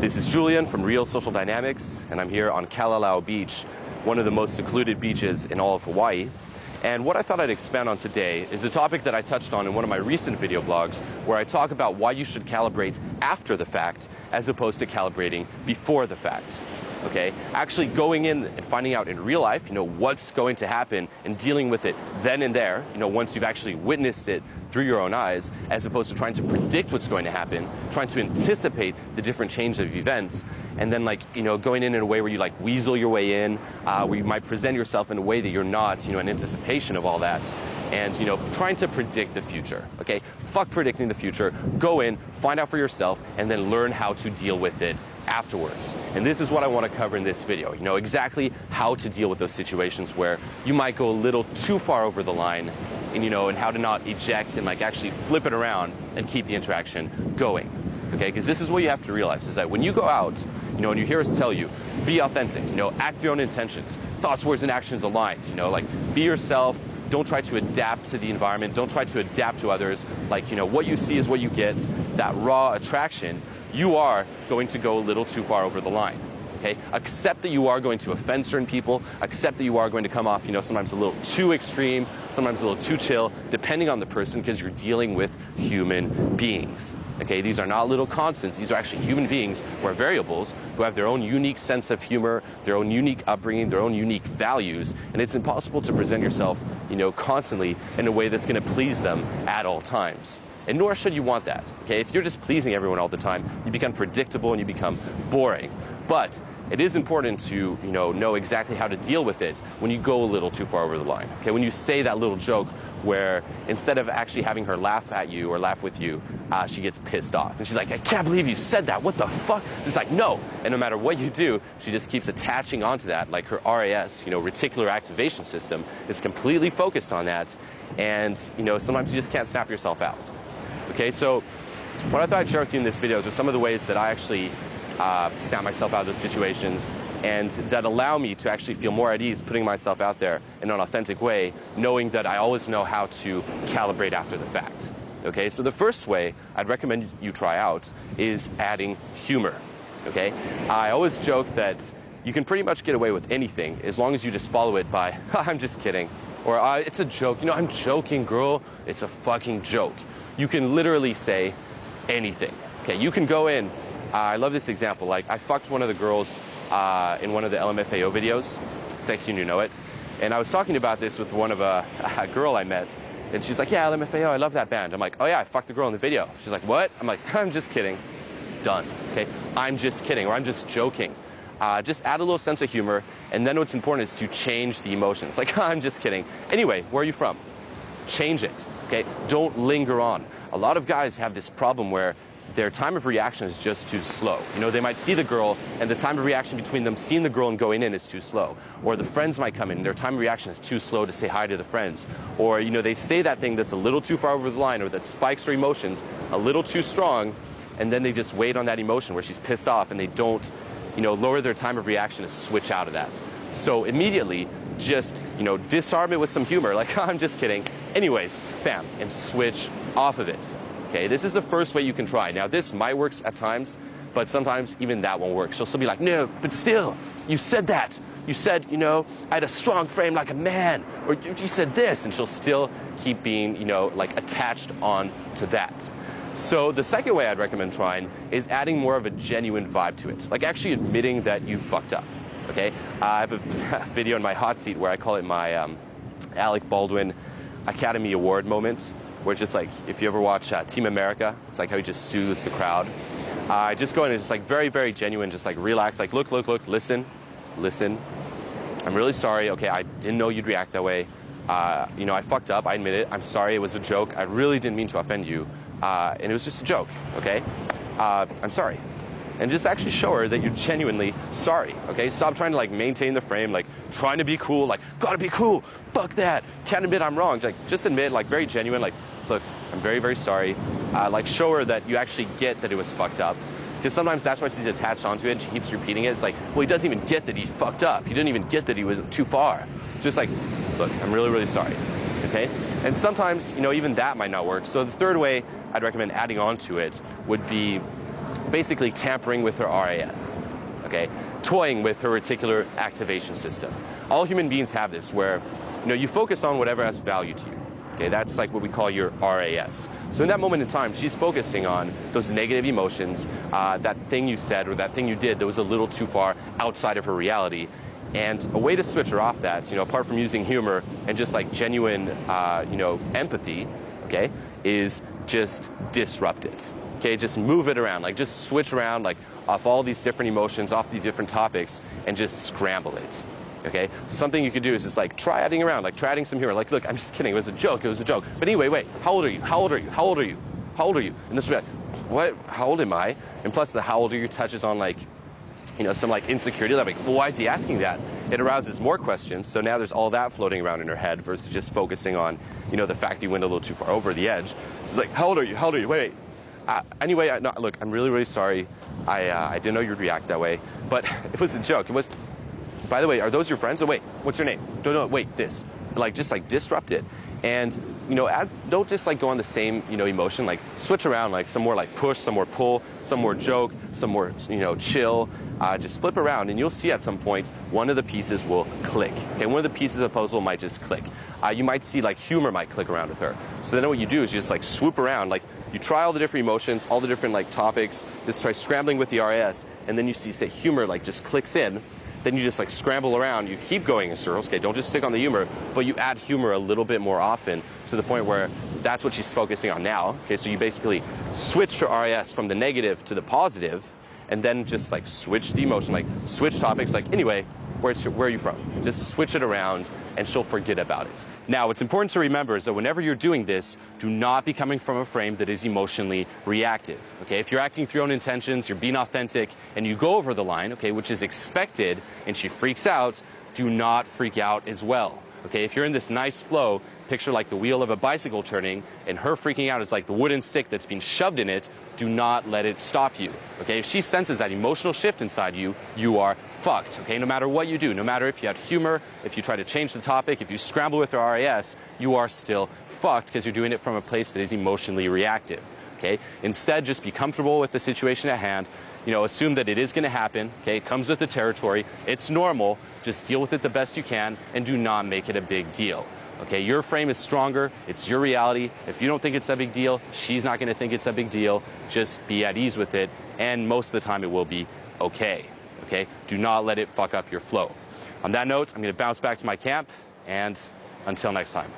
This is Julian from Real Social Dynamics, and I'm here on Kalalau Beach, one of the most secluded beaches in all of Hawaii. And what I thought I'd expand on today is a topic that I touched on in one of my recent video blogs, where I talk about why you should calibrate after the fact as opposed to calibrating before the fact. Okay, actually going in and finding out in real life, what's going to happen and dealing with it then and there, once you've actually witnessed it through your own eyes, as opposed to trying to predict what's going to happen, trying to anticipate the different change of events, and then going in a way where you weasel your way in, where you might present yourself in a way that you're not, in anticipation of all that, and trying to predict the future. Okay, fuck predicting the future. Go in, find out for yourself, and then learn how to deal with it afterwards. And this is what I want to cover in this video. Exactly how to deal with those situations where you might go a little too far over the line, and how to not eject and actually flip it around and keep the interaction going. Okay, because this is what you have to realize, is that when you go out, and you hear us tell you, be authentic, act your own intentions, thoughts, words, and actions aligned, be yourself. Don't try to adapt to the environment. Don't try to adapt to others. What you see is what you get. That raw attraction, you are going to go a little too far over the line. Okay? Accept that you are going to offend certain people. Accept that you are going to come off, sometimes a little too extreme, sometimes a little too chill, depending on the person, because you're dealing with human beings. Okay? These are not little constants. These are actually human beings who are variables, who have their own unique sense of humor, their own unique upbringing, their own unique values, and it's impossible to present yourself, constantly in a way that's going to please them at all times. And nor should you want that. Okay? If you're just pleasing everyone all the time, you become predictable and you become boring. But it is important to know exactly how to deal with it when you go a little too far over the line. Okay? When you say that little joke where instead of actually having her laugh at you or laugh with you, she gets pissed off. And she's like, I can't believe you said that. What the fuck? It's like, no. And no matter what you do, she just keeps attaching onto that. Like her RAS, reticular activation system, is completely focused on that. And, sometimes you just can't snap yourself out. Okay, so what I thought I'd share with you in this video is some of the ways that I actually snap myself out of those situations, and that allow me to actually feel more at ease putting myself out there in an authentic way, knowing that I always know how to calibrate after the fact. Okay, so the first way I'd recommend you try out is adding humor. Okay, I always joke that you can pretty much get away with anything as long as you just follow it by, I'm just kidding, or it's a joke, I'm joking, girl, it's a fucking joke. You can literally say anything. Okay, you can go in. I love this example. I fucked one of the girls in one of the LMFAO videos, Sexy and You Know It. And I was talking about this with one of a girl I met. And she's like, yeah, LMFAO, I love that band. I'm like, oh yeah, I fucked the girl in the video. She's like, what? I'm like, I'm just kidding. Done. Okay, I'm just kidding, or I'm just joking. Just add a little sense of humor. And then what's important is to change the emotions. Like, I'm just kidding. Anyway, where are you from? Change it. Okay, don't linger on. A lot of guys have this problem where their time of reaction is just too slow. They might see the girl, and the time of reaction between them seeing the girl and going in is too slow. Or the friends might come in, and their time of reaction is too slow to say hi to the friends. Or, they say that thing that's a little too far over the line, or that spikes their emotions a little too strong, and then they just wait on that emotion where she's pissed off, and they don't, lower their time of reaction to switch out of that. So immediately, just, disarm it with some humor, like, I'm just kidding. Anyways, bam, and switch off of it. Okay, this is the first way you can try. Now, this might work at times, but sometimes even that won't work. She'll still be like, no, but still, you said that. You said, I had a strong frame like a man, or you said this, and she'll still keep being, attached on to that. So the second way I'd recommend trying is adding more of a genuine vibe to it, like actually admitting that you fucked up. Okay, I have a video in my hot seat where I call it my Alec Baldwin Academy Award moment, where it's just like, if you ever watch Team America, it's like how he just soothes the crowd. I just go in and just very, very genuine, just relax, look, listen. I'm really sorry. Okay, I didn't know you'd react that way. I fucked up. I admit it. I'm sorry. It was a joke. I really didn't mean to offend you, and it was just a joke. Okay, I'm sorry. And just actually show her that you're genuinely sorry, okay? Stop trying to maintain the frame, trying to be cool, gotta be cool, fuck that, can't admit I'm wrong. Just admit, very genuine, look, I'm very, very sorry. Show her that you actually get that it was fucked up. Because sometimes that's why she's attached onto it and she keeps repeating it. It's like, well, he doesn't even get that he fucked up. He didn't even get that he was too far. So it's like, look, I'm really, really sorry, okay? And sometimes, even that might not work. So the third way I'd recommend adding on to it would be basically tampering with her RAS, okay? Toying with her reticular activation system. All human beings have this where, you focus on whatever has value to you. Okay, that's like what we call your RAS. So in that moment in time, she's focusing on those negative emotions, that thing you said or that thing you did that was a little too far outside of her reality. And a way to switch her off that, apart from using humor and just like genuine, empathy, okay, is just disrupt it. Okay, just move it around, like just switch around, like off all these different emotions, off these different topics, and just scramble it. Okay, something you could do is just like try adding around, like try adding some humor. Like, look, I'm just kidding. It was a joke. It was a joke. But anyway, wait. How old are you? How old are you? How old are you? How old are you? And this would be like, what? How old am I? And plus, the how old are you touches on like, some like insecurity. Like, well, why is he asking that? It arouses more questions. So now there's all that floating around in her head versus just focusing on, the fact you went a little too far over the edge. So it's like, how old are you? How old are you? Wait. Anyway, no, look, I'm really, really sorry. I didn't know you'd react that way. But it was a joke. It was. By the way, are those your friends? Oh, wait, what's your name? No, wait, this. Like, just like disrupt it. And, don't just like go on the same, emotion, like switch around, like some more like push, some more pull, some more joke, some more, chill. Just flip around and you'll see at some point one of the pieces will click. Okay, one of the pieces of the puzzle might just click. You might see like humor might click around with her. So then what you do is you just like swoop around, like you try all the different emotions, all the different like topics, just try scrambling with the RAS, and then you see, say, humor like just clicks in. Then you just like scramble around, you keep going in circles, okay, don't just stick on the humor, but you add humor a little bit more often to the point where that's what she's focusing on now. Okay, so you basically switch her RAS from the negative to the positive, and then just like switch the emotion, like switch topics, like anyway, where are you from? Just switch it around and she'll forget about it. Now, what's important to remember is that whenever you're doing this, do not be coming from a frame that is emotionally reactive. Okay, if you're acting through your own intentions, you're being authentic, and you go over the line, okay, which is expected, and she freaks out, do not freak out as well. Okay, if you're in this nice flow, picture like the wheel of a bicycle turning, and her freaking out is like the wooden stick that's being shoved in it, do not let it stop you. Okay, if she senses that emotional shift inside you, you are fucked, okay? No matter what you do, no matter if you add humor, if you try to change the topic, if you scramble with your RAS, you are still fucked because you're doing it from a place that is emotionally reactive, okay? Instead, just be comfortable with the situation at hand. Assume that it is going to happen, okay? It comes with the territory. It's normal. Just deal with it the best you can and do not make it a big deal. Okay, your frame is stronger. It's your reality. If you don't think it's a big deal, she's not going to think it's a big deal. Just be at ease with it, and most of the time it will be okay. Okay, do not let it fuck up your flow. On that note, I'm going to bounce back to my camp, and until next time.